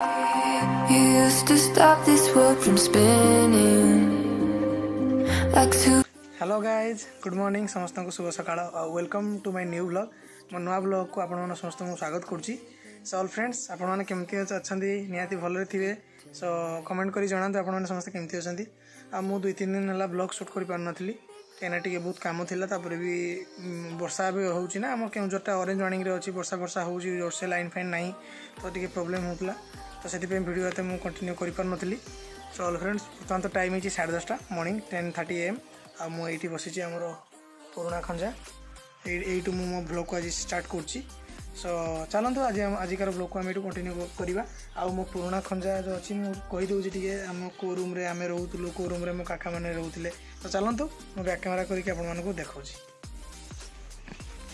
You used to stop this world from spinning like two. Hello guys good morning समस्त को शुभ सकाळ welcome to my new blog मो नुआ blog को आपण समस्त को स्वागत करुच्ची सो ऑल फ्रेंड्स आपण मैंने केमती अच्छा निहाती भलरे थे सो कमेंट करी जनातु आपण समस्त केमती अच्छा मु 2-3 दिन है ब्लॉग शूट कर पार नी कहीं टे बहुत कम था भी वर्षा भी होना आम केउझरटा ऑरेंज वार्निंग रे अच्छी वर्षा वर्षा हो जोरसे लाइन फाइन ना तो टी प्रोब्लेम होता तो से वीडियो एत मुझे कंटिन्यू कर पार नी सो ऑल फ्रेंड्स बर्तमान तो टाइम है 10:30 मॉर्निंग 10:30 AM आ मुझे बसी आमर पुराणा खंजा यू मो ब्लॉग को आज स्टार्ट करुच्ची सो चलतु आजिकार ब्लॉग को आम ये कंटिन्यू करवा आउ मो पुराणा खंजा जो अच्छी मुझे कहीदे टी आम को रूम रे आम रोलु को रूम रे मो काका मैंने रोते तो चलतु मो बैक कैमेरा करके आपको देखा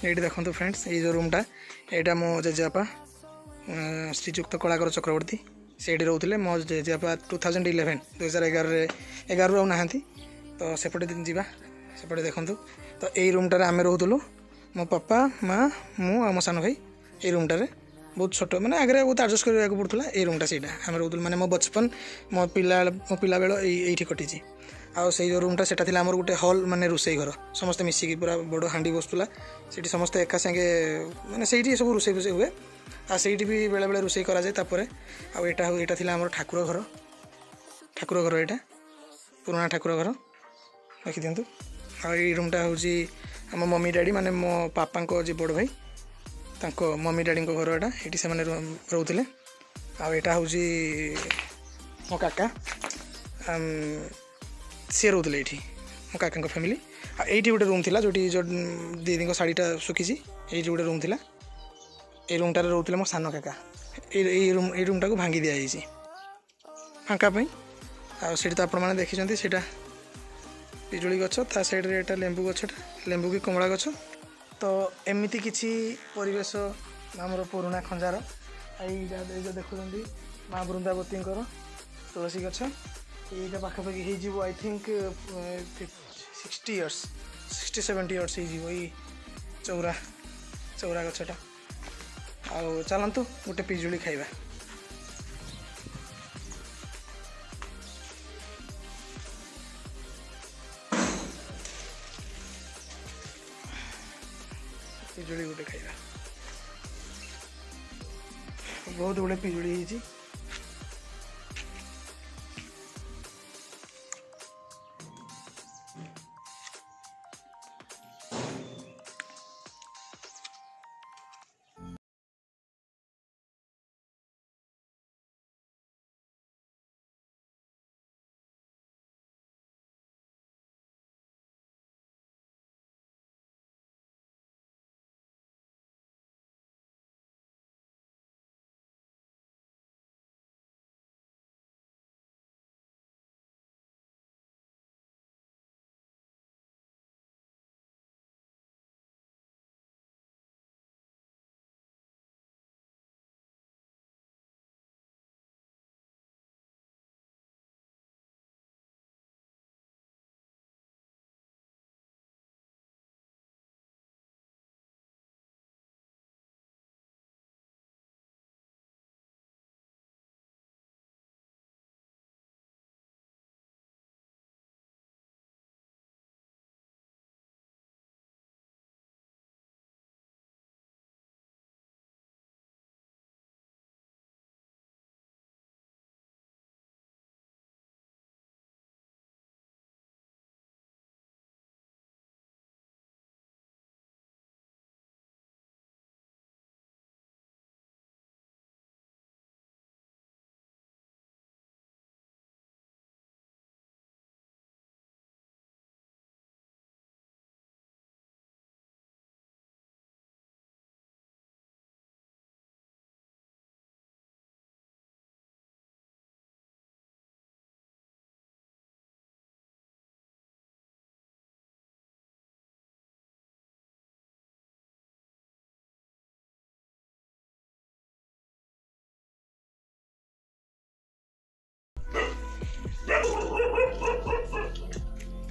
ये देखो फ्रेंड्स ये जो रूमटा यहाँ मो जेजेपा श्रीजुक्त कलाकर चक्रवर्ती से रोते मो जेजेपा 2011 आउ ना तो सेपटे दिन जावा सेपटे देखु तो यही रूमटार आम रोलु मो पापा माँ मु मो सान भाई ये रूमटार बहुत छोट मैंने आगे बहुत आडजस्ट करने को पड़ता ये रूमटा से आम रोलु मैंने मो बचपन मो पिला बेल ये कटी आउ से जो रूमटा से आमर गोटे हॉल माने रोसई घर समस्ते मिसिकी पूरा बड़ हाँडी बसुला से समस्ते एका सागे मैंने से सब रोसई फुसई हुए आ ସେଇଠି भी बेले बेले रोसई करा जाए तापर आउ एटा थिला हमर ठाकुर घर एटा पुराना ठाकुर घर देखि दियंतु आ ई रूमटा होची हम मम्मी डैडी माने मो पापा को जे बड़ भाई तांको मम्मी डैडी को घर एटा एटी से माने रहउतिले आ एटा होची मो काका सी रोते ये मो काका फैमिली ये गोटे रूम थी जो दीदी को शाढ़ीटा सुखी ये गोटे रूम थी ये रूमटार रोते मो सान काका ये रूमटा को भांगी दि जाइए फाँकापी आठ तो आपण मैंने देखी से पिजुली गछ ता साइड रे एटा लेंबू गछटा लेंबू की कमला गछ तो एमती किसी परिवेश आमर पुराणा खंजार जो देखुं माँ वृंदावती तुलसी गछ ये पाखापाखि हो आई थिंक 60-70 इयर्स हो चौरा गछटा आउ चलतु गोटे पिजुली खाइबा पिजुली गोटे खाइबा बहुत गुड़े पिजुली होती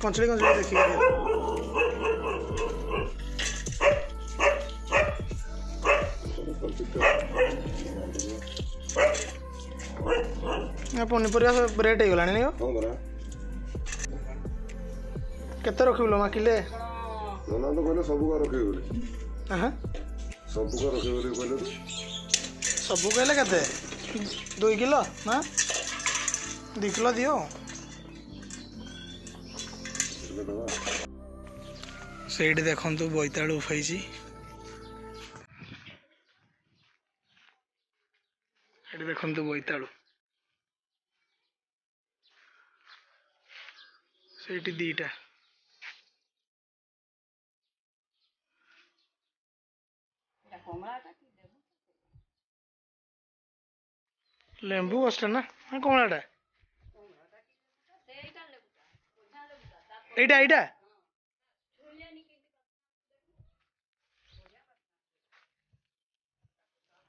कंचड़ी देखिए ପନିପରିବା ରେଟ୍ ହେଇଗଲାଣି ନାଇଁ ହଁ ପରା କେତେ ରଖିବୁଲ ମା କିଲେ ନନା ତ କହିଲେ ସବୁ କା ରଖିବେ ବୋଲି ହଁ ସବୁ କା ରଖିବେ ବୋଲି କହିଲେ ତ ସବୁ କହିଲେ କେତେ 2 କିଲୋ ନା 2 କିଲୋ ଦିଅ ଦେଲେ ଦେବା ସେଇଠି ଦେଖନ୍ତୁ ବୋଇତାଳୁ ଉଫେଇଛି ଏଠି ଦେଖନ୍ତୁ ବୋଇତାଳୁ ସେଇଠି 2ଟା ଲେମ୍ବୁ ଗଛଟା ନା କମଳାଟା ଏଇଟା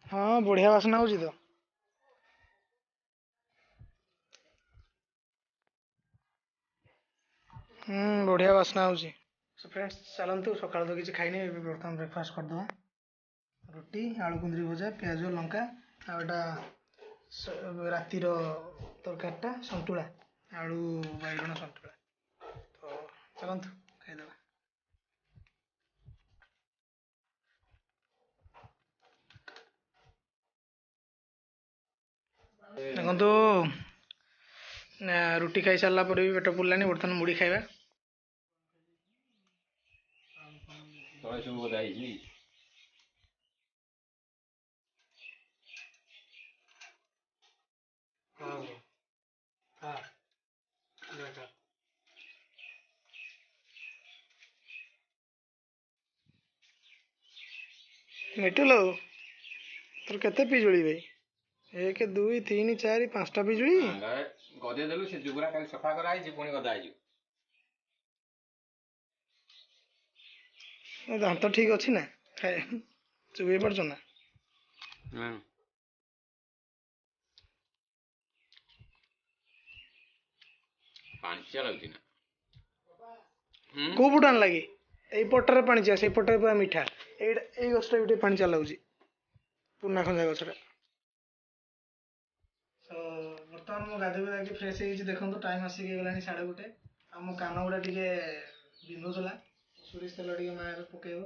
ହଁ ବଢିଆ ବାସ୍ନା ହଉଛି ତ ବଢିଆ ବାସ୍ନା ହଉଛି ଫ୍ରେଣ୍ଡସ୍ ଚାଲନ୍ତୁ ସକାଳୁ ତ କିଛି ଖାଇନି ଏବେ ବର୍ତ୍ତମାନ ବ୍ରେକଫାଷ୍ଟ କରିଦେବା ରୁଟି ଆଳୁ କୁନ୍ଦୁରି ଭଜା ପିଆଜ ଲଙ୍କା ଆଉ ଏଇଟା ରାତିର ତରକାରୀଟା ସନ୍ତୁଳା ଆଳୁ ବାଇଗଣ ସନ୍ତୁଳା ତ ଚାଲନ୍ତୁ ଖାଇଦେବା ଦେଖନ୍ତୁ ରୁଟି ଖାଇସାରିଲା ପରେ ବି ପେଟ ପୁରିଲାନି ବର୍ତ୍ତମାନ ମୁଢ଼ି ଖାଇବା ତଳେ ସବୁ ବଦା ହେଇଛି ମିଟୁଲ ତୋର କେତେ ପିଜୁଳି ଭାଇ 1 2 3 4 5ଟା ପିଜୁଳି ଗଦେଇ ଦେଲୁ ସେ ଯୁଗୁରା କାଲି ସଫା କରାହେଇଛି ପୁଣି ଗଦା ହେଇଯିବ ଦାନ୍ତ ଠିକ ଅଛି ନା ଖାଇ ଚୁବେଇ ପାରୁଛ ନା ପାଞ୍ଚିଆ ଲାଗୁଛି ନା କୋଉ ପଟୁ ଆଣିଲା କି ଏଇ ପଟରେ ପାଣିଚିଆ ସେଇ ପଟରେ ପୁରା ମିଠା ଏଇଟା ଏଇ ଗଛଟା ବି ଟିକେ ପାଣିଚିଆ ଲାଗୁଛି ପୁରୁଣା ଖଞ୍ଜା ଗଛଟା ବର୍ତ୍ତମାନ ମୁଁ ଗାଧୋଇ ଯାଇକି ଫ୍ରେଶ ହେଇଯାଇଛି ଦେଖନ୍ତୁ ଟାଇମ ଆସିକି ହେଇଗଲାଣି 1:30 ଆଉ ମୋ କାନ ଗୁଡ଼ା ଟିକେ ବିନ୍ଧୁଥିଲା ସୋରିଷ ତେଲ ଟିକେ ମା ଏବେ ପକେଇବ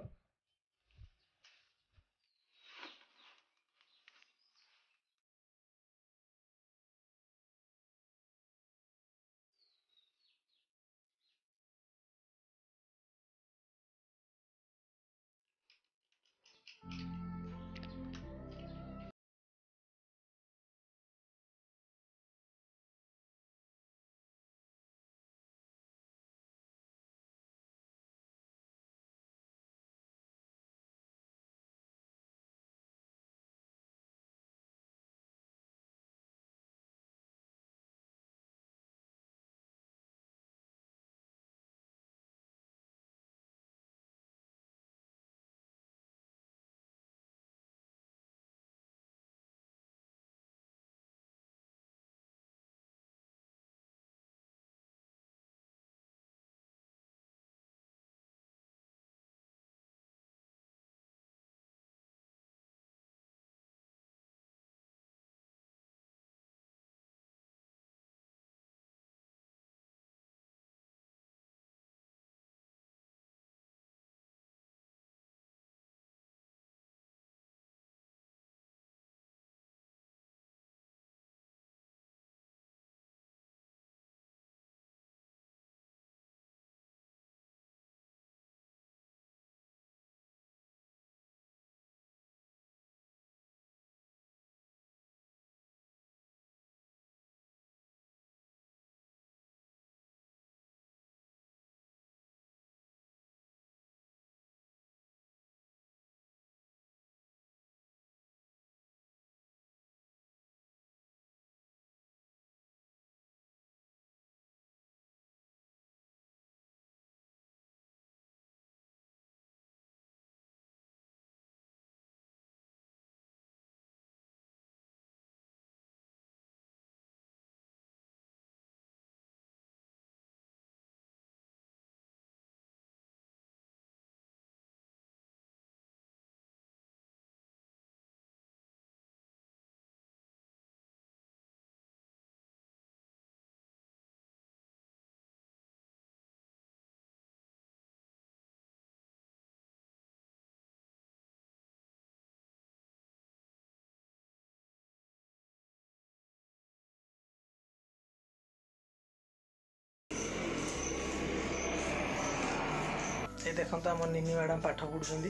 ये देखो तो आम निनी मैडम पाठ पढ़ुंट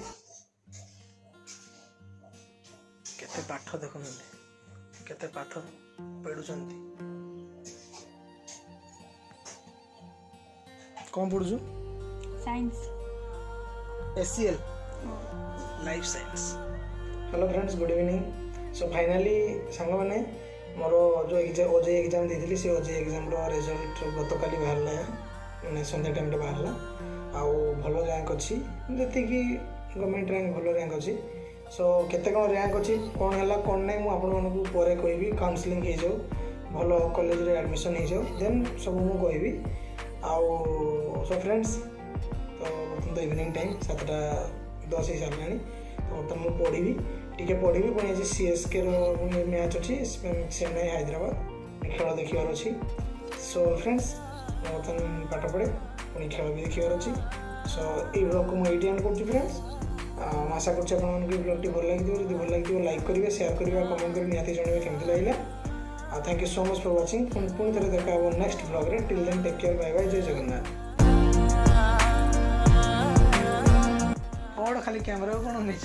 केते पाठ देखुं केते पाठ पढ़ुंट कौन पढ़ुचु साइंस एससीएल life science. Hello friends good evening. So finally song मैंने मोर जो ओजे एग्जाम देती से ओजे एग्जाम रिजल्ट गत काली बाहर मैंने संध्या टाइम बाहर आउ भल रैंक अच्छी जी गवर्नमेंट रैंक भल रैंक अच्छी। सो केते कौन रैंक अच्छी कौन है कौन ना मुझे पर कहि काउंसलिंग हो जाओ भल कॉलेज रे एडमिशन हो जाओ देन सब मुझे कहि आउ। सो फ्रेंड्स तो बर्तमान तो इवनिंग टाइम 7:10 हो सारे तो बर्तमान मुझे पढ़ी टी पढ़ी पुणी आज सीएसके मैच अच्छी चेन्नई हैदराबाद खेल देखार अच्छी। सो फ्रेंड्स बर्तमान पाठ पढ़े पुणी खेल भी देखार अच्छी। सो ये ब्लॉग को मुझे एंड कर फ्रेंड्स आशा कर ब्लॉग भल लगे जब भल लगे लाइक करेंगे शेयर करेंगे कमेंट कर निहाती जनइबे केमती लगे। Thank you so much for watching पुणी थे देखा नेक्स्ट ब्लॉग रे till then take care bye bye जय जगन्नाथ। कौन खाली कैमरा कौन नहीं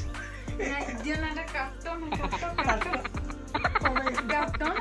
कार्टून